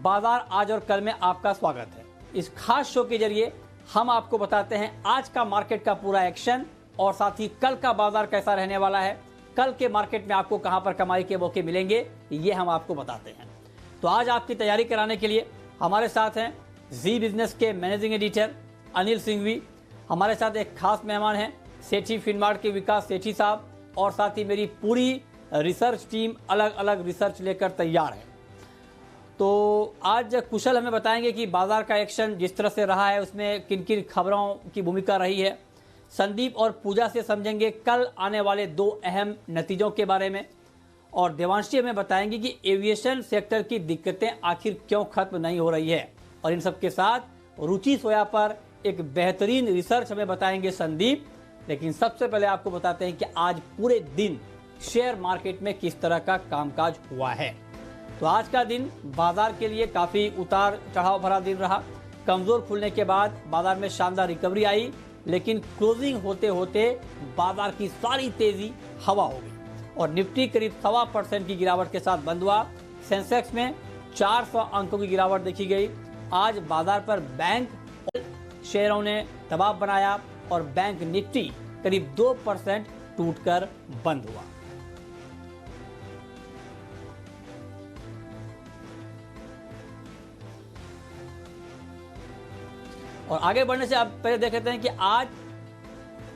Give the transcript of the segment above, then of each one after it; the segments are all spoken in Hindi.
बाजार आज और कल में आपका स्वागत है। इस खास शो के जरिए हम आपको बताते हैं आज का मार्केट का पूरा एक्शन और साथ ही कल का बाजार कैसा रहने वाला है, कल के मार्केट में आपको कहां पर कमाई के मौके मिलेंगे, ये हम आपको बताते हैं। तो आज आपकी तैयारी कराने के लिए हमारे साथ हैं जी बिजनेस के मैनेजिंग एडिटर अनिल सिंघवी। हमारे साथ एक खास मेहमान हैं सेठी फिनमार्ट के विकास सेठी साहब, और साथ ही मेरी पूरी रिसर्च टीम अलग अलग रिसर्च लेकर तैयार है। तो आज कुशल हमें बताएंगे कि बाजार का एक्शन जिस तरह से रहा है उसमें किन किन खबरों की भूमिका रही है। संदीप और पूजा से समझेंगे कल आने वाले 2 अहम नतीजों के बारे में, और देवांशी हमें बताएंगे कि एविएशन सेक्टर की दिक्कतें आखिर क्यों खत्म नहीं हो रही है। और इन सब के साथ रुचि सोया पर एक बेहतरीन रिसर्च हमें बताएंगे संदीप। लेकिन सबसे पहले आपको बताते हैं कि आज पूरे दिन शेयर मार्केट में किस तरह का कामकाज हुआ है। तो आज का दिन बाजार के लिए काफी उतार चढ़ाव भरा दिन रहा। कमजोर खुलने के बाद बाजार में शानदार रिकवरी आई, लेकिन क्लोजिंग होते होते बाजार की सारी तेजी हवा हो गई और निफ्टी करीब 1.25% की गिरावट के साथ बंद हुआ। सेंसेक्स में 400 अंकों की गिरावट देखी गई। आज बाजार पर बैंक शेयरों ने दबाव बनाया और बैंक निफ्टी करीब 2% टूटकर बंद हुआ। और आगे बढ़ने से आप पहले देख लेते हैं कि आज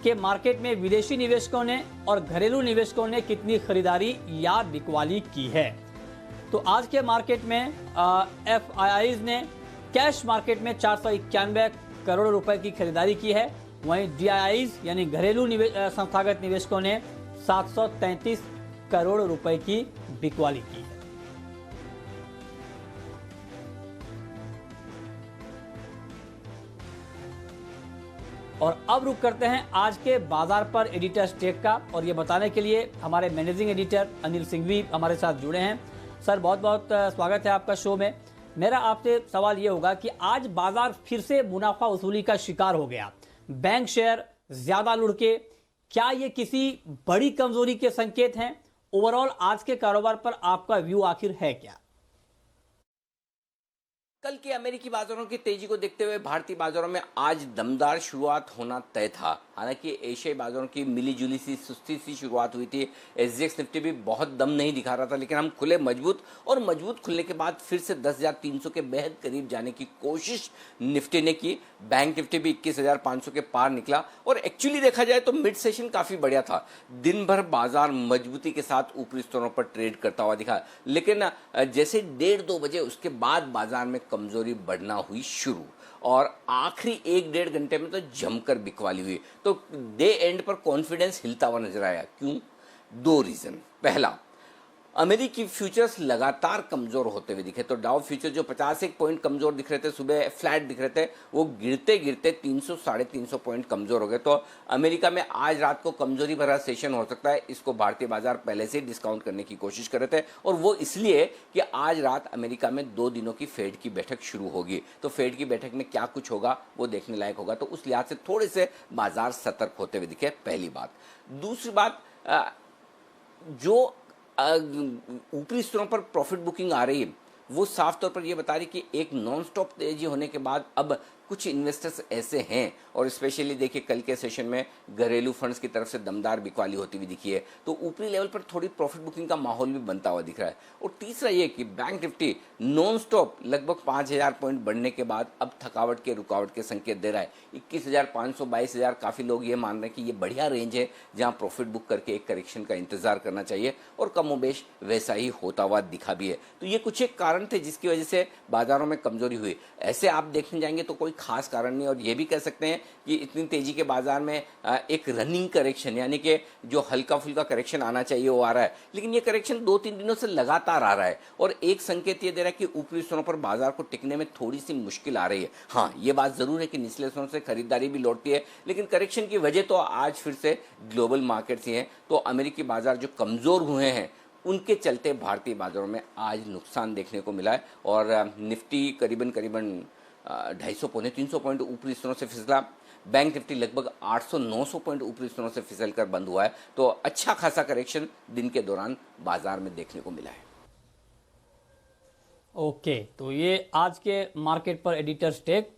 के मार्केट में विदेशी निवेशकों ने और घरेलू निवेशकों ने कितनी खरीदारी या बिकवाली की है। तो आज के मार्केट में एफआईआईज ने कैश मार्केट में 491 करोड़ रुपए की खरीदारी की है। वहीं डीआईआईज यानी घरेलू संस्थागत निवेशकों ने 733 करोड़ रुपए की बिकवाली की है। और अब रुक करते हैं आज के बाजार पर एडिटर स्टेक का, और ये बताने के लिए हमारे मैनेजिंग एडिटर अनिल सिंघवी हमारे साथ जुड़े हैं। सर बहुत बहुत स्वागत है आपका शो में। मेरा आपसे सवाल ये होगा कि आज बाजार फिर से मुनाफा वसूली का शिकार हो गया, बैंक शेयर ज्यादा लुढ़के, क्या ये किसी बड़ी कमजोरी के संकेत हैं? ओवरऑल आज के कारोबार पर आपका व्यू आखिर है क्या? कल के अमेरिकी बाजारों की तेजी को देखते हुए भारतीय बाजारों में आज दमदार शुरुआत होना तय था। हालांकि एशियाई बाजारों की मिली जुली सी सुस्ती सी शुरुआत हुई थी। एसजीएक्स निफ्टी भी बहुत दम नहीं दिखा रहा था, लेकिन हम खुले मजबूत, और मजबूत खुलने के बाद फिर से 10,300 के बेहद करीब जाने की कोशिश निफ्टी ने की। बैंक निफ्टी भी 21,500 के पार निकला, और एक्चुअली देखा जाए तो मिड सेशन काफी बढ़िया था। दिन भर बाजार मजबूती के साथ ऊपरी स्तरों पर ट्रेड करता हुआ दिखा, लेकिन जैसे 1:30-2 बजे उसके बाद बाजार में कमजोरी बढ़ना हुई शुरू, और आखिरी 1-1.5 घंटे में तो जमकर बिकवाली हुई। तो डे एंड पर कॉन्फिडेंस हिलता हुआ नजर आया। क्यों? 2 रीजन। पहला, अमेरिकी फ्यूचर्स लगातार कमजोर होते हुए दिखे। तो डाउ फ्यूचर जो 51 पॉइंट कमजोर दिख रहे थे, सुबह फ्लैट दिख रहे थे, वो गिरते गिरते 300-350 पॉइंट कमजोर हो गए। तो अमेरिका में आज रात को कमजोरी भरा सेशन हो सकता है। इसको भारतीय बाजार पहले से डिस्काउंट करने की कोशिश कर रहे थे, और वो इसलिए कि आज रात अमेरिका में 2 दिनों की फेड की बैठक शुरू होगी। तो फेड की बैठक में क्या कुछ होगा वो देखने लायक होगा। तो उस लिहाज से थोड़े से बाजार सतर्क होते हुए दिखे, पहली बात। दूसरी बात, जो ऊपरी स्तरों पर प्रॉफिट बुकिंग आ रही है वो साफ तौर पर ये बता रही कि एक नॉन स्टॉप तेजी होने के बाद अब कुछ इन्वेस्टर्स ऐसे हैं, और स्पेशली देखिए कल के सेशन में घरेलू फंड्स की तरफ से दमदार बिकवाली होती हुई दिखी है। तो ऊपरी लेवल पर थोड़ी प्रॉफिट बुकिंग का माहौल भी बनता हुआ दिख रहा है। और तीसरा ये कि बैंक निफ्टी नॉन स्टॉप लगभग 5,000 पॉइंट बढ़ने के बाद अब थकावट के रुकावट के संकेत दे रहा है। 21,500 22,000 काफ़ी लोग ये मान रहे हैं कि ये बढ़िया रेंज है जहाँ प्रॉफिट बुक करके एक करेक्शन का इंतजार करना चाहिए, और कमोबेश वैसा ही होता हुआ दिखा भी है। तो ये कुछ एक कारण थे जिसकी वजह से बाजारों में कमजोरी हुई। ऐसे आप देखने जाएंगे तो कोई खास कारण नहीं, और ये भी कह सकते हैं कि इतनी तेजी के बाजार में एक रनिंग करेक्शन, यानी कि जो हल्का फुल्का करेक्शन आना चाहिए वो आ रहा है, लेकिन ये करेक्शन 2-3 दिनों से लगातार आ रहा है, और एक संकेत ये दे रहा है कि ऊपरी स्तरों पर बाजार को टिकने में थोड़ी सी मुश्किल आ रही है। हाँ, ये बात जरूर है कि निचले स्तरों से खरीदारी भी लौटती है, लेकिन करेक्शन की वजह तो आज फिर से ग्लोबल मार्केट्स ही हैं। तो अमेरिकी बाजार जो कमजोर हुए हैं उनके चलते भारतीय बाजारों में आज नुकसान देखने को मिला है, और निफ्टी करीबन 250-300 पॉइंट ऊपरी स्तरों से फिसला। बैंक निफ्टी लगभग 800-900 पॉइंट ऊपरी स्तरों से फिसल कर बंद हुआ है। तो अच्छा खासा करेक्शन दिन के दौरान बाजार में देखने को मिला है। ओके, तो ये आज के मार्केट पर एडिटर्स टेक।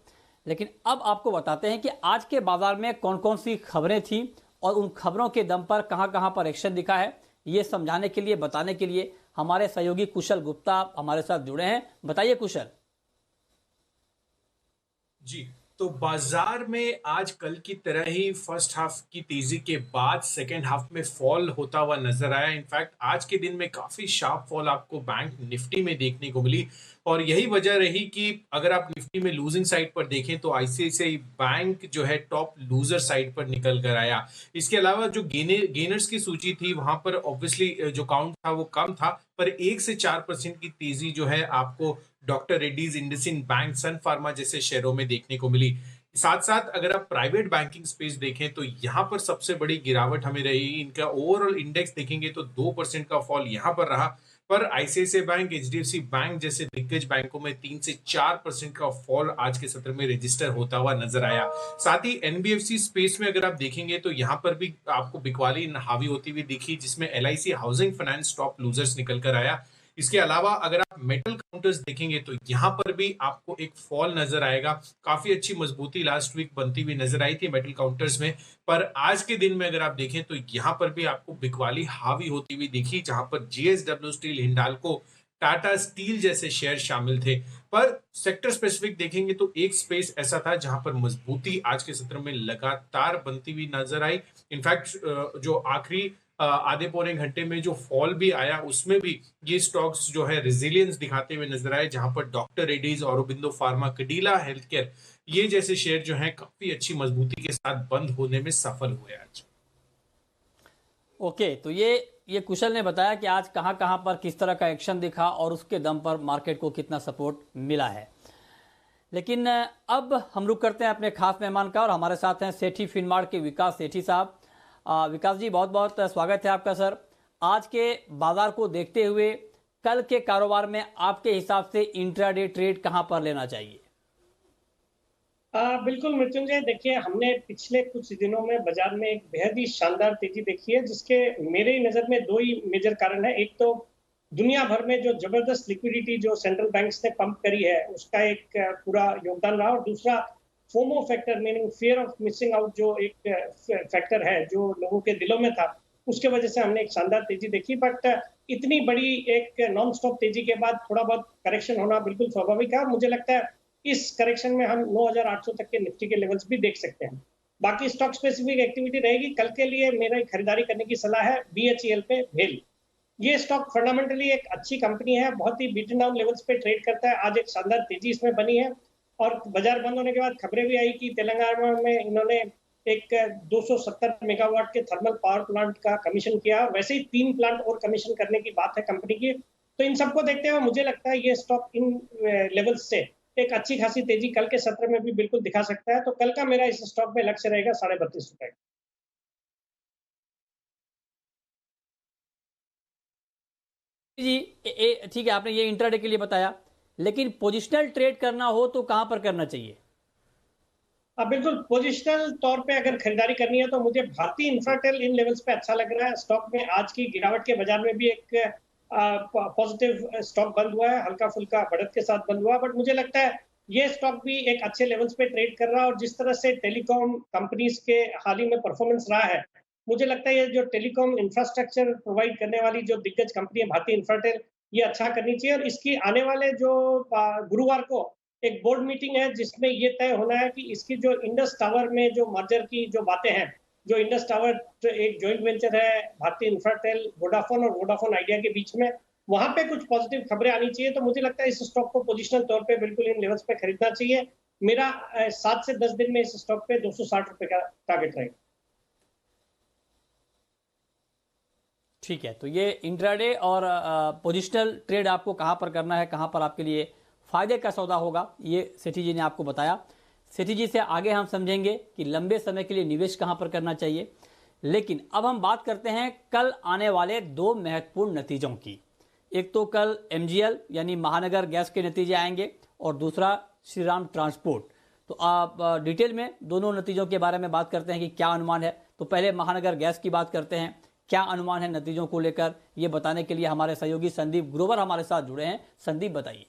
लेकिन अब आपको बताते हैं कि आज के बाजार में कौन कौन सी खबरें थी और उन खबरों के दम पर कहां कहां पर एक्शन दिखा है, ये समझाने के लिए, बताने के लिए हमारे सहयोगी कुशल गुप्ता हमारे साथ जुड़े हैं। बताइए कुशल। जी, तो बाजार में आज कल की तरह ही फर्स्ट हाफ की तेजी के बाद सेकेंड हाफ में फॉल होता हुआ नजर आया। इनफैक्ट आज के दिन में काफी शार्प फॉल आपको बैंक निफ्टी में देखने को मिली और यही वजह रही कि अगर आप निफ्टी में लूजिंग साइड पर देखें तो आईसीआईसीआई बैंक जो है टॉप लूजर साइड पर निकल कर आया। इसके अलावा जो गेनर्स की सूची थी वहां पर ऑब्वियसली जो काउंट था वो कम था, पर 1 से 4% की तेजी जो है आपको डॉक्टर रेड्डीज, इंडसिंड बैंक, सन फार्मा जैसे शेयरों में देखने को मिली। साथ साथ अगर आप प्राइवेट बैंकिंग स्पेस देखें तो यहां पर सबसे बड़ी गिरावट हमें रही। इनका ओवरऑल इंडेक्स देखेंगे तो 2% का फॉल यहां पर रहा, पर आईसीआईसीआई बैंक, एचडीएफसी बैंक जैसे दिग्गज बैंकों में 3 से 4% का फॉल आज के सत्र में रजिस्टर होता हुआ नजर आया। साथ ही एनबीएफसी स्पेस में अगर आप देखेंगे तो यहां पर भी आपको बिकवाली हावी होती हुई दिखी, जिसमें LIC housing finance top losers निकल कर आया। इसके अलावा अगर आप मेटल काउंटर्स देखेंगे तो यहां पर भी आपको एक फॉल नजर आएगा। काफी अच्छी मजबूती लास्ट वीक बनती हुई नजर आई थी मेटल काउंटर्स में, पर आज के दिन में अगर आप देखें तो यहां पर भी आपको बिकवाली हावी होती हुई दिखी, जहां पर JSW steel, Hindalco, Tata steel जैसे शेयर शामिल थे। पर सेक्टर स्पेसिफिक देखेंगे तो एक स्पेस ऐसा था जहां पर मजबूती आज के सत्र में लगातार बनती हुई नजर आई। इनफैक्ट जो आखिरी आधे पौने घंटे में जो फॉल भी आया उसमें भी ये स्टॉक्स जो है रेजिलियंस दिखाते हुए नजर आए, जहां पर doctor Reddy's, Aurobindo pharma, Cadila health care ये जैसे शेयर जो हैं काफी अच्छी मजबूती के साथ बंद होने में सफल हुए आज। ओके, तो ये कुशल ने बताया कि आज कहां कहां पर किस तरह का एक्शन दिखा और उसके दम पर मार्केट को कितना सपोर्ट मिला है। लेकिन अब हम रुक करते हैं अपने खास मेहमान का और हमारे साथ हैं सेठी फिनमार्ट के विकास सेठी साहब। विकास जी, बहुत बहुत स्वागत है आपका सर। आज के बाजार को देखते हुए कल के कारोबार में आपके हिसाब से इंट्राडे ट्रेड कहां पर लेना चाहिए? बिल्कुल मृत्युंजय, देखिए हमने पिछले कुछ दिनों में बाजार में एक बेहद ही शानदार तेजी देखी है, जिसके मेरे नजर में दो ही मेजर कारण है। एक तो दुनिया भर में जो जबरदस्त लिक्विडिटी जो सेंट्रल बैंक्स ने पंप करी है उसका एक पूरा योगदान रहा, और दूसरा FOMO factor, meaning fear of missing out, जो एक फैक्टर है जो लोगों के दिलों में था, उसके वजह से हमने एक शानदार तेजी देखी। बट इतनी बड़ी एक नॉन स्टॉप तेजी के बाद थोड़ा बहुत करेक्शन होना बिल्कुल स्वाभाविक है, और मुझे लगता है इस करेक्शन में हम 9,800 तक के निफ्टी के लेवल्स भी देख सकते हैं। बाकी स्टॉक स्पेसिफिक एक्टिविटी रहेगी। कल के लिए मेरा खरीदारी करने की सलाह है बीएचईएल पे भेल। ये स्टॉक फंडामेंटली एक अच्छी कंपनी है, बहुत ही बीटन डाउन लेवल्स पे ट्रेड करता है। आज एक शानदार तेजी इसमें बनी है, और बाजार बंद होने के बाद खबरें भी आई कि तेलंगाना में इन्होंने एक 270 मेगावाट के थर्मल पावर प्लांट का कमीशन किया, और वैसे ही 3 प्लांट और कमीशन करने की बात है कंपनी की। तो इन सबको देखते हुए मुझे लगता है ये स्टॉक इन लेवल्स से एक अच्छी खासी तेजी कल के सत्र में भी बिल्कुल दिखा सकता है। तो कल का मेरा इस स्टॉक में लक्ष्य रहेगा 32.5 रुपए। जी, ठीक है, आपने ये इंट्राडे के लिए बताया, लेकिन पोजिशनल ट्रेड करना हो तो कहां पर करना चाहिए? अब बिल्कुल पोजिशनल तौर पे अगर खरीदारी करनी है तो मुझे भारतीय इंफ्राटेल इन लेवल्स पे अच्छा लग रहा है। स्टॉक में आज की गिरावट के बाजार में भी एक पॉजिटिव स्टॉक बंद हुआ है, हल्का फुल्का बढ़त के साथ बंद हुआ, बट मुझे लगता है ये स्टॉक भी एक अच्छे लेवल्स पे ट्रेड कर रहा है। और जिस तरह से टेलीकॉम कंपनीज के हाल ही में परफॉर्मेंस रहा है, मुझे लगता है ये जो टेलीकॉम इंफ्रास्ट्रक्चर प्रोवाइड करने वाली जो दिग्गज कंपनी है भारतीय इंफ्राटेल, ये अच्छा करनी चाहिए। और इसकी आने वाले जो गुरुवार को एक बोर्ड मीटिंग है जिसमें ये तय होना है कि इसकी जो इंडस टावर में जो मर्जर की जो बातें हैं, जो इंडस टावर एक जॉइंट वेंचर है भारतीय इंफ्राटेल, वोडाफोन और वोडाफोन आइडिया के बीच में, वहां पे कुछ पॉजिटिव खबरें आनी चाहिए। तो मुझे लगता है इस स्टॉक को पोजिशनल तौर पे बिल्कुल इन लेवल्स पे खरीदना चाहिए। मेरा 7 से 10 दिन में इस स्टॉक पे 260 रुपए का टारगेट रहेगा। ठीक है, तो ये इंट्राडे और पोजिशनल ट्रेड आपको कहां पर करना है, कहां पर आपके लिए फायदे का सौदा होगा, ये सेठी जी ने आपको बताया। सेठी जी से आगे हम समझेंगे कि लंबे समय के लिए निवेश कहां पर करना चाहिए। लेकिन अब हम बात करते हैं कल आने वाले 2 महत्वपूर्ण नतीजों की। एक तो कल एमजीएल यानी महानगर गैस के नतीजे आएंगे, और दूसरा श्रीराम ट्रांसपोर्ट। तो आप डिटेल में दोनों नतीजों के बारे में बात करते हैं कि क्या अनुमान है। तो पहले महानगर गैस की बात करते हैं, क्या अनुमान है नतीजों को लेकर, ये बताने के लिए हमारे सहयोगी संदीप ग्रोवर हमारे साथ जुड़े हैं। संदीप, बताइए।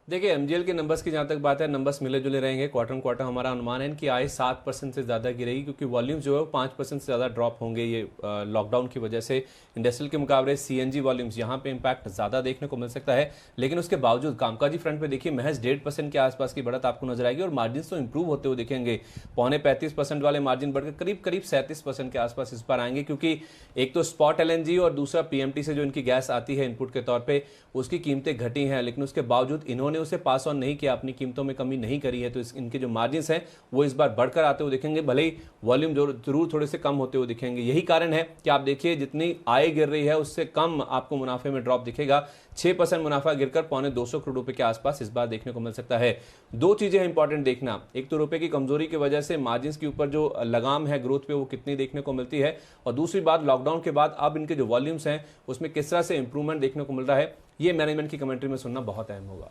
देखिए एमजीएल के नंबर्स की जहां तक बात है, नंबर्स मिले जुले रहेंगे। क्वार्टर क्वार्टर हमारा अनुमान है कि आय 7% से ज़्यादा गिरेगी, क्योंकि वॉल्यूम जो है वो 5% से ज़्यादा ड्रॉप होंगे ये लॉकडाउन की वजह से। इंडस्ट्रियल के मुकाबले सीएनजी वॉल्यूम्स यहाँ पे इंपैक्ट ज़्यादा देखने को मिल सकता है, लेकिन उसके बावजूद कामकाजी फ्रंट पे देखिए महज 1.5% के आसपास की बढ़त आपको नजर आएगी और मार्जिन तो इंप्रूव होते हुए दिखेंगे। 35% वाले मार्जिन बढ़कर करीब करीब 37% के आसपास इस बार आएंगे, क्योंकि एक तो स्पॉट एलएनजी और दूसरा पीएमटी से जो इनकी गैस आती है इनपुट के तौर पर, उसकी कीमतें घटी हैं, लेकिन उसके बावजूद इन्होंने उसे पास ऑन नहीं किया, अपनी कीमतों में कमी नहीं करी है। तो इनके जो मार्जिन्स हैं वो इस बार बढ़कर आते हुए दिखेंगे, भले ही वॉल्यूम जरूर थोड़े से कम होते हुए दिखेंगे। यही कारण है कि आप देखिए जितनी आय गिर रही है उससे कम आपको मुनाफे में ड्रॉप दिखेगा। 6% मुनाफा गिरकर 250 करोड़ रुपए के आसपास इस बार देखने को मिल सकता है। दो चीजें हैं इंपॉर्टेंट देखना, एक तो रुपए की कमजोरी की वजह से मार्जिन्स के ऊपर जो लगाम है ग्रोथ पे वो कितनी देखने को मिलती है, और दूसरी बात लॉकडाउन के बाद अब इनके जो वॉल्यूम्स हैं उसमें किस तरह से इंप्रूवमेंट देखने को मिल रहा है, ये मैनेजमेंट की कमेंट्री में सुनना बहुत अहम होगा।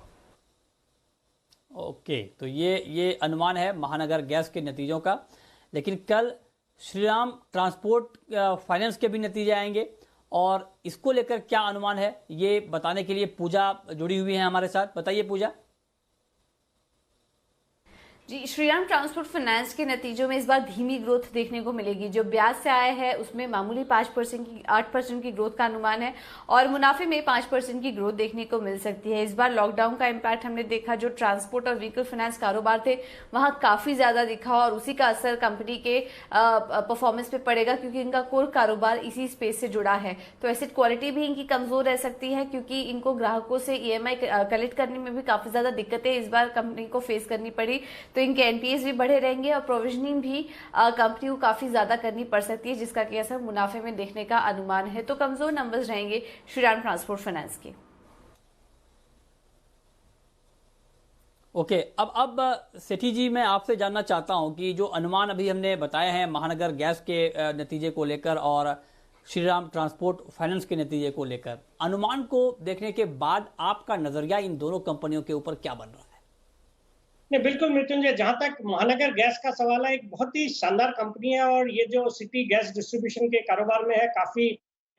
ओके, तो ये अनुमान है महानगर गैस के नतीजों का। लेकिन कल श्रीराम ट्रांसपोर्ट फाइनेंस के भी नतीजे आएंगे और इसको लेकर क्या अनुमान है ये बताने के लिए पूजा जुड़ी हुई है हमारे साथ। बताइए पूजा। जी, श्रीराम ट्रांसपोर्ट फाइनेंस के नतीजों में इस बार धीमी ग्रोथ देखने को मिलेगी। जो ब्याज से आया है उसमें मामूली 8% की ग्रोथ का अनुमान है और मुनाफे में 5% की ग्रोथ देखने को मिल सकती है। इस बार लॉकडाउन का इम्पैक्ट हमने देखा, जो ट्रांसपोर्ट और व्हीकल फाइनेंस कारोबार थे वहां काफी ज्यादा दिखा और उसी का असर कंपनी के परफॉर्मेंस पे पड़ेगा, क्योंकि इनका कोर कारोबार इसी स्पेस से जुड़ा है। तो एसेट क्वालिटी भी इनकी कमजोर रह सकती है, क्योंकि इनको ग्राहकों से ईएमआई कलेक्ट करने में भी काफी ज्यादा दिक्कतें इस बार कंपनी को फेस करनी पड़ी। तो इनके एनपीएस भी बढ़े रहेंगे और प्रोविजनिंग भी कंपनी को काफी ज्यादा करनी पड़ सकती है, जिसका कि असर मुनाफे में देखने का अनुमान है। तो कमजोर नंबर्स रहेंगे श्रीराम ट्रांसपोर्ट फाइनेंस के। ओके, अब सेठी जी मैं आपसे जानना चाहता हूं कि जो अनुमान अभी हमने बताए हैं महानगर गैस के नतीजे को लेकर और श्रीराम ट्रांसपोर्ट फाइनेंस के नतीजे को लेकर, अनुमान को देखने के बाद आपका नजरिया इन दोनों कंपनियों के ऊपर क्या बन रहा है? नहीं, बिल्कुल मृत्युंजय, जहां तक महानगर गैस का सवाल है, एक बहुत ही शानदार कंपनी है और ये जो सिटी गैस डिस्ट्रीब्यूशन के कारोबार में है, काफी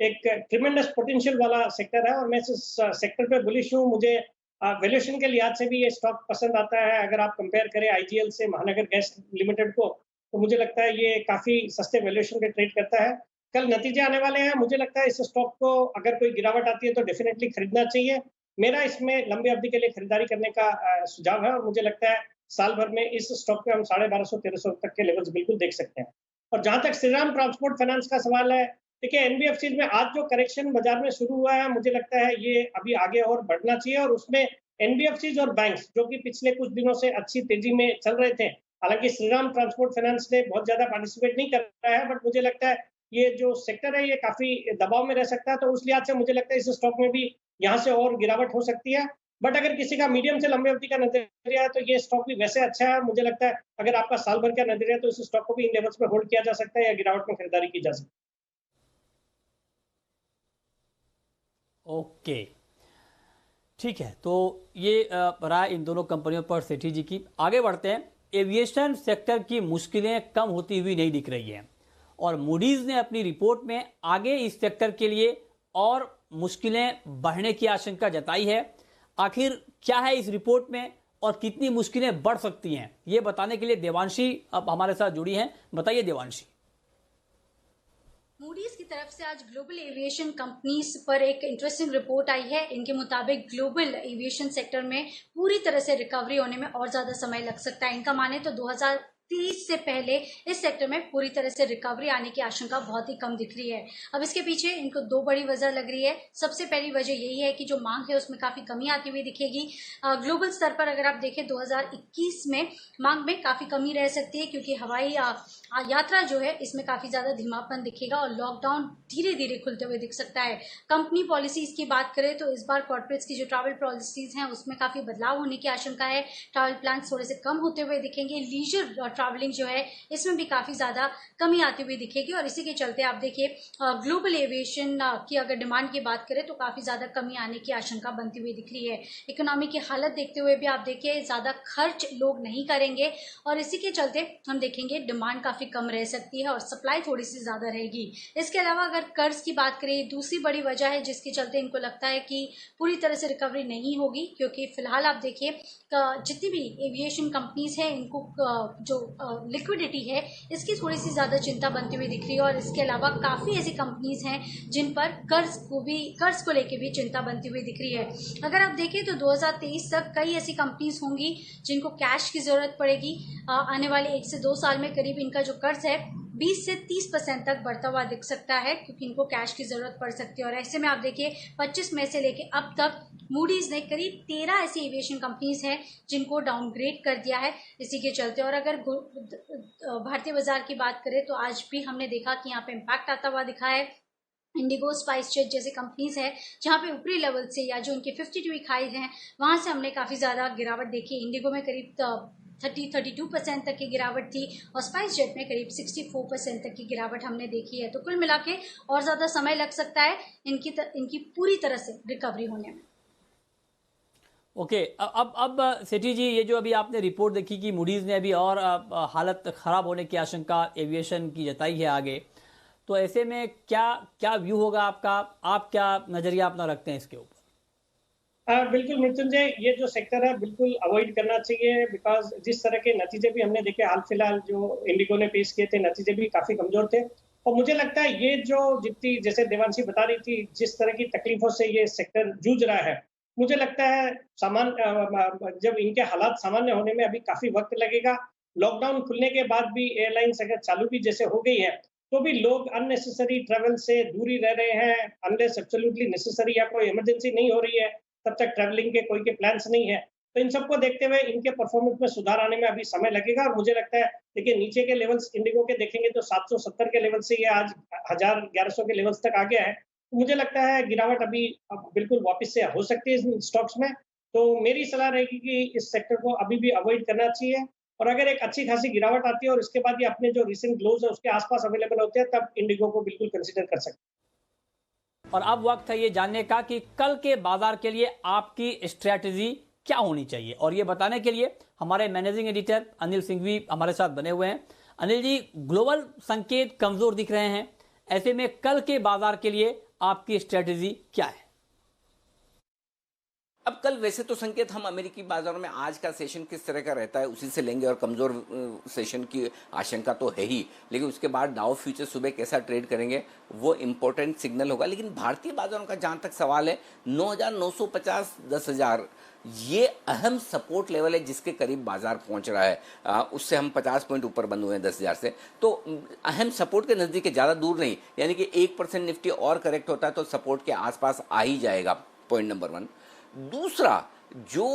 एक ट्रिमेंडस पोटेंशियल वाला सेक्टर है और मैं इस सेक्टर पे बुलिश हूँ। मुझे वैल्यूएशन के लिहाज से भी ये स्टॉक पसंद आता है। अगर आप कंपेयर करें आईजीएल से महानगर गैस लिमिटेड को, तो मुझे लगता है ये काफी सस्ते वैल्यूएशन पे ट्रेड करता है। कल नतीजे आने वाले हैं, मुझे लगता है इस स्टॉक को अगर कोई गिरावट आती है तो डेफिनेटली खरीदना चाहिए। मेरा इसमें लंबी अवधि के लिए खरीदारी करने का सुझाव है और मुझे लगता है साल भर में इस स्टॉक पे हम 1250-1300 तक के लेवल्स बिल्कुल देख सकते हैं। और जहां तक श्रीराम ट्रांसपोर्ट फाइनेंस का सवाल है, देखिए एनबीएफसीज में आज जो करेक्शन बाजार में शुरू हुआ है, मुझे लगता है ये अभी आगे और बढ़ना चाहिए और उसमें एनबीएफसीज और बैंक्स जो कि पिछले कुछ दिनों से अच्छी तेजी में चल रहे थे, हालांकि श्रीराम ट्रांसपोर्ट फाइनेंस ने बहुत ज्यादा पार्टिसिपेट नहीं कर रहा है, बट मुझे लगता है ये जो सेक्टर है ये काफी दबाव में रह सकता है। तो उस लिहाज से मुझे लगता है इस स्टॉक में भी यहाँ से और गिरावट हो सकती है। बट अगर किसी का मीडियम से लंबी अवधि का नजरिया है तो ये स्टॉक भी वैसे अच्छा है। मुझे लगता है अगर आपका साल भर का नजरिया है तो इस स्टॉक को भी इन लेवल्स पे होल्ड किया जा सकता है या गिरावट में खरीदारी की जा सकती है। ओके, ठीक है, तो ये राय इन दोनों कंपनियों पर सेठी जी की। आगे बढ़ते हैं। एविएशन सेक्टर की मुश्किलें कम होती हुई नहीं दिख रही हैं और मूडीज ने अपनी रिपोर्ट में आगे इस सेक्टर के लिए और मुश्किलें बढ़ने की आशंका जताई है। आखिर क्या है इस रिपोर्ट में और कितनी मुश्किलें बढ़ सकती हैं, ये बताने के लिए देवांशी अब हमारे साथ जुड़ी हैं। बताइए देवांशी। मूडीज की तरफ से आज ग्लोबल एविएशन कंपनीज पर एक इंटरेस्टिंग रिपोर्ट आई है। इनके मुताबिक ग्लोबल एविएशन सेक्टर में पूरी तरह से रिकवरी होने में और ज्यादा समय लग सकता है। इनका माने तो 2030 से पहले इस सेक्टर में पूरी तरह से रिकवरी आने की आशंका बहुत ही कम दिख रही है। अब इसके पीछे इनको दो बड़ी वजह लग रही है। सबसे पहली वजह यही है कि जो मांग है उसमें काफी कमी आती हुई दिखेगी। ग्लोबल स्तर पर अगर आप देखें 2021 में मांग में काफी कमी रह सकती है, क्योंकि हवाई यात्रा जो है इसमें काफी ज्यादा धीमापन दिखेगा और लॉकडाउन धीरे धीरे खुलते हुए दिख सकता है। कंपनी पॉलिसीज की बात करें तो इस बार कॉर्पोरेट्स की जो ट्रैवल पॉलिसीज हैं उसमें काफी बदलाव होने की आशंका है। ट्रैवल प्लान थोड़े से कम होते हुए दिखेंगे। लीजर ट्रैवलिंग जो है इसमें भी काफी ज्यादा कमी आती हुई दिखेगी। और इसी के चलते आप देखिए ग्लोबल एविएशन की अगर डिमांड की बात करें तो काफी ज्यादा कमी आने की आशंका बनती हुई दिख रही है। इकोनॉमी की हालत देखते हुए भी आप देखिए ज्यादा खर्च लोग नहीं करेंगे और इसी के चलते हम देखेंगे डिमांड काफी कम रह सकती है और सप्लाई थोड़ी सी ज्यादा रहेगी। इसके अलावा अगर कर्ज की बात करें, दूसरी बड़ी वजह है जिसके चलते इनको लगता है कि पूरी तरह से रिकवरी नहीं होगी, क्योंकि फिलहाल आप देखिए जितनी भी एविएशन कंपनीज हैं इनको जो लिक्विडिटी है इसकी थोड़ी सी ज्यादा चिंता बनती हुई दिख रही है। और इसके अलावा काफी ऐसी कंपनीज हैं जिन पर कर्ज को लेकर भी चिंता बनती हुई दिख रही है। अगर आप देखें तो 2023 तक कई ऐसी कंपनीज होंगी जिनको कैश की जरूरत पड़ेगी। आने वाले 1 से 2 साल में करीब इनका जो कर्ज है 20 से 30% तक बढ़ता हुआ दिख सकता है, क्योंकि इनको कैश की जरूरत पड़ सकती है। और ऐसे में आप देखिए 25 मई से लेके अब तक मूडीज ने करीब 13 ऐसी एविएशन कंपनीज हैं जिनको डाउनग्रेड कर दिया है इसी के चलते। और अगर भारतीय बाजार की बात करें तो आज भी हमने देखा कि यहाँ पे इम्पैक्ट आता हुआ दिखा है। इंडिगो, स्पाइस जेट जैसे कंपनीज है जहाँ पे ऊपरी लेवल से या जो उनके 52 वीक हाई हैं वहां से हमने काफी ज्यादा गिरावट देखी। इंडिगो में करीब 32% तक की गिरावट थी और स्पाइस जेट में करीब 64% तक की गिरावट हमने देखी है। तो कुल मिला के और ज्यादा समय लग सकता है इनकी पूरी तरह से रिकवरी होने में। ओके, अब सेठी जी, ये जो अभी आपने रिपोर्ट देखी कि मूडीज ने अभी और हालत खराब होने की आशंका एविएशन की जताई है आगे, तो ऐसे में क्या व्यू होगा आपका? आप क्या नजरिया अपना रखते हैं इसके ऊपर? बिल्कुल मृत्युंजय, ये जो सेक्टर है बिल्कुल अवॉइड करना चाहिए, बिकॉज जिस तरह के नतीजे भी हमने देखे हाल फिलहाल जो इंडिगो ने पेश किए थे, नतीजे भी काफी कमजोर थे। और मुझे लगता है ये जो जितनी, जैसे देवांशी बता रही थी, जिस तरह की तकलीफों से ये सेक्टर जूझ रहा है, मुझे लगता है जब इनके हालात सामान्य होने में अभी काफी वक्त लगेगा। लॉकडाउन खुलने के बाद भी एयरलाइंस अगर चालू भी जैसे हो गई है तो भी लोग अननेसेसरी ट्रेवल से दूर ही रह रहे हैं। अनलेस एब्सोल्युटली नेसेसरी या कोई इमरजेंसी नहीं हो रही है तब तक ट्रैवलिंग के कोई के प्लान्स नहीं है। तो इन सबको देखते हुए इनके परफॉर्मेंस में सुधार आने में अभी समय लगेगा। और मुझे लगता है देखिए नीचे के लेवल्स इंडिगो के देखेंगे तो 770 के लेवल से ये आज 1100 के लेवल्स तक आ गया है। तो मुझे लगता है गिरावट अभी बिल्कुल वापस से हो सकती है इन स्टॉक्स में। तो मेरी सलाह रहेगी कि इस सेक्टर को अभी भी अवॉइड करना चाहिए और अगर एक अच्छी खासी गिरावट आती है और इसके बाद ये अपने जो रिसेंट ग्लोज है उसके आसपास अवेलेबल होते हैं तब इंडिगो को बिल्कुल कंसीडर कर सकते हैं। और अब वक्त है ये जानने का कि कल के बाजार के लिए आपकी स्ट्रैटेजी क्या होनी चाहिए, और ये बताने के लिए हमारे मैनेजिंग एडिटर अनिल सिंघवी हमारे साथ बने हुए हैं। अनिल जी, ग्लोबल संकेत कमजोर दिख रहे हैं, ऐसे में कल के बाजार के लिए आपकी स्ट्रैटेजी क्या है? अब कल वैसे तो संकेत हम अमेरिकी बाजारों में आज का सेशन किस तरह का रहता है उसी से लेंगे और कमजोर सेशन की आशंका तो है ही, लेकिन उसके बाद डाउ फ्यूचर सुबह कैसा ट्रेड करेंगे वो इंपॉर्टेंट सिग्नल होगा। लेकिन भारतीय बाजारों का जहां तक सवाल है 9,950 10,000 ये अहम सपोर्ट लेवल है जिसके करीब बाजार पहुंच रहा है। उससे हम 50 पॉइंट ऊपर बंद हुए हैं 10,000 से, तो अहम सपोर्ट के नजदीक है, ज्यादा दूर नहीं। यानी कि 1% निफ्टी और करेक्ट होता है तो सपोर्ट के आसपास आ ही जाएगा, पॉइंट नंबर 1। दूसरा जो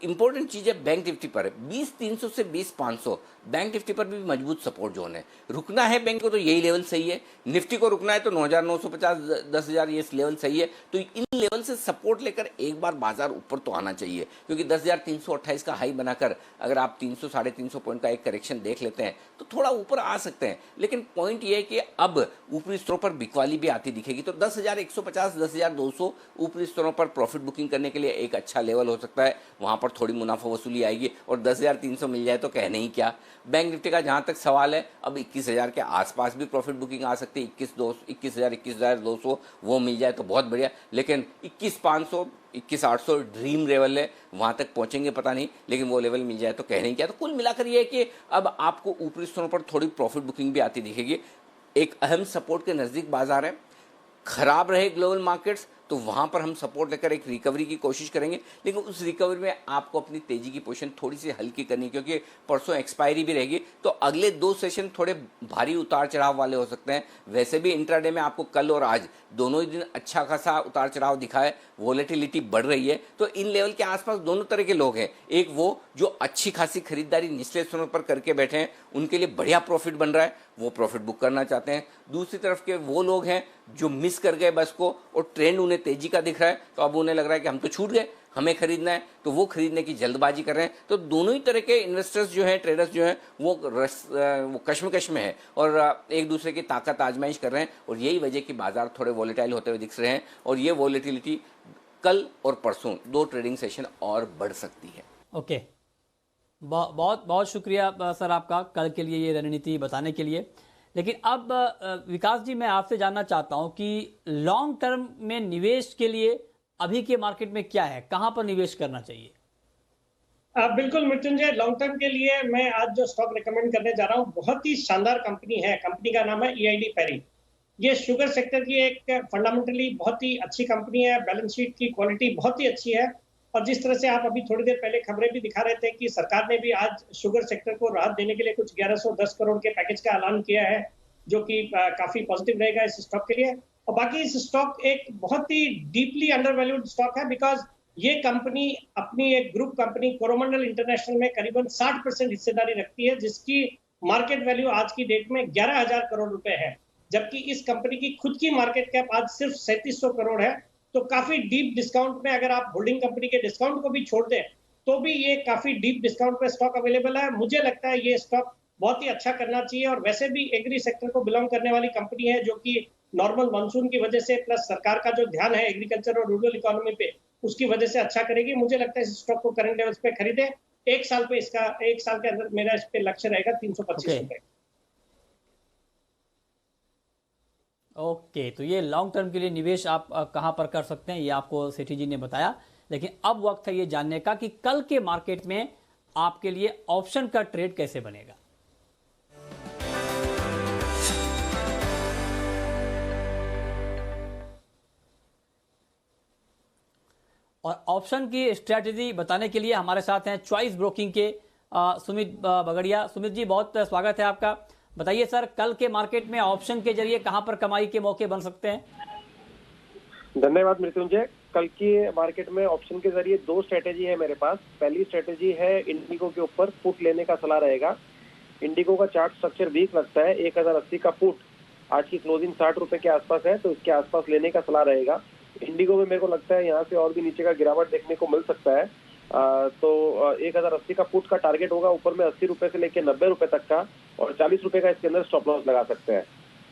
इंपॉर्टेंट चीज है बैंक निफ्टी पर 20,300 से 20,500 बैंक निफ्टी पर भी मजबूत सपोर्ट जोन है। रुकना है बैंक को तो यही लेवल सही है, निफ्टी को रुकना है तो 9,950 10,000 ये लेवल सही है। तो इन लेवल से सपोर्ट लेकर एक बार बाजार ऊपर तो आना चाहिए, क्योंकि 10,328 का हाई बनाकर अगर आप 300 350 पॉइंट का एक करेक्शन देख लेते हैं तो थोड़ा ऊपर आ सकते हैं। लेकिन पॉइंट ये है कि अब ऊपरी स्तरों पर बिकवाली भी आती दिखेगी, तो 10,150 10,200 ऊपरी स्तरों पर प्रॉफिट बुकिंग करने के लिए एक अच्छा लेवल हो सकता है। वहां पर थोड़ी मुनाफा वसूली आएगी और 10,300 मिल जाए तो कहने ही क्या। बैंक निफ्टी का जहां तक सवाल है अब 21,000 के आसपास भी प्रॉफिट बुकिंग आ सकती है। 21,000 21,200 वो मिल जाए तो बहुत बढ़िया, लेकिन 21,500 21,800 ड्रीम लेवल है, वहां तक पहुंचेंगे पता नहीं, लेकिन वो लेवल मिल जाए तो कहने ही क्या। तो कुल मिलाकर ये है कि अब आपको ऊपरी स्तरों पर थोड़ी प्रॉफिट बुकिंग भी आती दिखेगी। एक अहम सपोर्ट के नजदीक बाजार है, खराब रहे ग्लोबल मार्केट्स तो वहां पर हम सपोर्ट लेकर एक रिकवरी की कोशिश करेंगे, लेकिन उस रिकवरी में आपको अपनी तेजी की पोजीशन थोड़ी सी हल्की करनी है, क्योंकि परसों एक्सपायरी भी रहेगी। तो अगले 2 सेशन थोड़े भारी उतार चढ़ाव वाले हो सकते हैं। वैसे भी इंट्राडे में आपको कल और आज दोनों ही दिन अच्छा खासा उतार चढ़ाव दिखा है, वोलेटिलिटी बढ़ रही है। तो इन लेवल के आसपास दोनों तरह के लोग हैं, एक वो जो अच्छी खासी खरीदारी निचले स्तरों पर करके बैठे हैं, उनके लिए बढ़िया प्रॉफिट बन रहा है, वो प्रॉफिट बुक करना चाहते हैं। दूसरी तरफ के वो लोग हैं जो मिस कर गए बस को और ट्रेंड उन्हें तेजी का दिख रहा है, तो अब उन्हें लग रहा है कि हम तो छूट गए, हमें खरीदना है, तो वो खरीदने की जल्दबाजी कर रहे हैं। तो दोनों ही तरह के इन्वेस्टर्स जो हैं, ट्रेडर्स जो हैं, वो कश्मकश में है और एक दूसरे की ताकत आजमाइश कर रहे हैं, और यही वजह कि बाजार थोड़े वॉलेटाइल होते हुए दिख रहे हैं, और ये वॉलेटिलिटी कल और परसों 2 ट्रेडिंग सेशन और बढ़ सकती है। ओके, बहुत बहुत शुक्रिया सर आपका कल के लिए ये रणनीति बताने के लिए। लेकिन अब विकास जी, मैं आपसे जानना चाहता हूं कि लॉन्ग टर्म में निवेश के लिए अभी के मार्केट में क्या है, कहां पर निवेश करना चाहिए? बिल्कुल मृत्युंजय, लॉन्ग टर्म के लिए मैं आज जो स्टॉक रिकमेंड करने जा रहा हूँ बहुत ही शानदार कंपनी है। कंपनी का नाम है EID Parry। ये शुगर सेक्टर की एक फंडामेंटली बहुत ही अच्छी कंपनी है। बैलेंस शीट की क्वालिटी बहुत ही अच्छी है, और जिस तरह से आप अभी थोड़ी देर पहले खबरें भी दिखा रहे थे कि सरकार ने भी आज शुगर सेक्टर को राहत देने के लिए कुछ 1110 करोड़ के पैकेज का ऐलान किया है, जो कि काफी पॉजिटिव रहेगा इस स्टॉक के लिए। और बाकी इस स्टॉक एक बहुत ही डीपली अंडरवैल्यूड स्टॉक है, बिकॉज ये कंपनी अपनी एक ग्रुप कंपनी कोरोमंडल इंटरनेशनल में करीबन 60% हिस्सेदारी रखती है, जिसकी मार्केट वैल्यू आज की डेट में 11,000 करोड़ रुपए है, जबकि इस कंपनी की खुद की मार्केट कैप आज सिर्फ 3700 करोड़ है। तो काफी डीप डिस्काउंट में, अगर आप होल्डिंग कंपनी के डिस्काउंट को भी छोड़ दें तो भी ये काफी डीप डिस्काउंट पे स्टॉक अवेलेबल है। मुझे लगता है ये स्टॉक बहुत ही अच्छा करना चाहिए, और वैसे भी एग्री सेक्टर को बिलोंग करने वाली कंपनी है, जो कि नॉर्मल मानसून की वजह से प्लस सरकार का जो ध्यान है एग्रीकल्चर और रूरल इकोनॉमी पे, उसकी वजह से अच्छा करेगी। मुझे लगता है इस स्टॉक को करंट लेवल्स पे खरीदे। एक साल के अंदर मेरा इस पे लक्ष्य रहेगा 325 रुपए। ओके, तो ये लॉन्ग टर्म के लिए निवेश आप कहां पर कर सकते हैं, ये आपको सेठी जी ने बताया। लेकिन अब वक्त है ये जानने का कि कल के मार्केट में आपके लिए ऑप्शन का ट्रेड कैसे बनेगा। और ऑप्शन की स्ट्रेटजी बताने के लिए हमारे साथ हैं चॉइस ब्रोकिंग के सुमित बगड़िया। सुमित जी, बहुत स्वागत है आपका। बताइए सर, कल के मार्केट में ऑप्शन के जरिए कहां पर कमाई के मौके बन सकते हैं? धन्यवाद मृत्युंजय। कल की मार्केट में ऑप्शन के जरिए 2 स्ट्रेटेजी है मेरे पास। पहली स्ट्रेटेजी है इंडिगो के ऊपर पुट लेने का सलाह रहेगा। इंडिगो का चार्ट स्ट्रक्चर वीक लगता है। 1080 का पुट आज की क्लोजिंग 60 रुपए के आसपास है, तो इसके आसपास लेने का सलाह रहेगा। इंडिगो में मेरे को लगता है यहाँ से और भी नीचे का गिरावट देखने को मिल सकता है। तो 1080 का पुट का टारगेट होगा ऊपर में 80 रुपए से लेकर 90 रुपए तक का, और 40 रुपए का इसके अंदर स्टॉप लॉस लगा सकते हैं।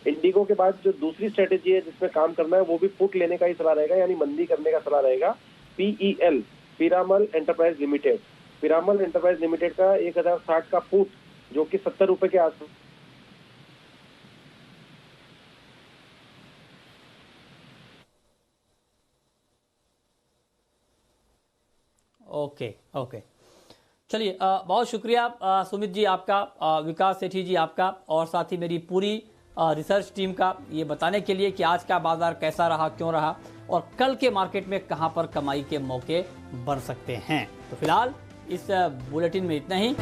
इंडिगो के बाद जो दूसरी स्ट्रेटेजी है जिसमें काम करना है, वो भी पुट लेने का ही सलाह रहेगा, यानी मंदी करने का सलाह रहेगा। PEL, Piramal enterprise limited. Piramal enterprise limited का 1060 का पुट जो कि 70 रुपए के आसपास। ओके ओके, चलिए बहुत शुक्रिया सुमित जी आपका, विकास सेठी जी आपका, और साथ ही मेरी पूरी रिसर्च टीम का ये बताने के लिए कि आज का बाजार कैसा रहा, क्यों रहा, और कल के मार्केट में कहां पर कमाई के मौके बन सकते हैं। तो फिलहाल इस बुलेटिन में इतना ही।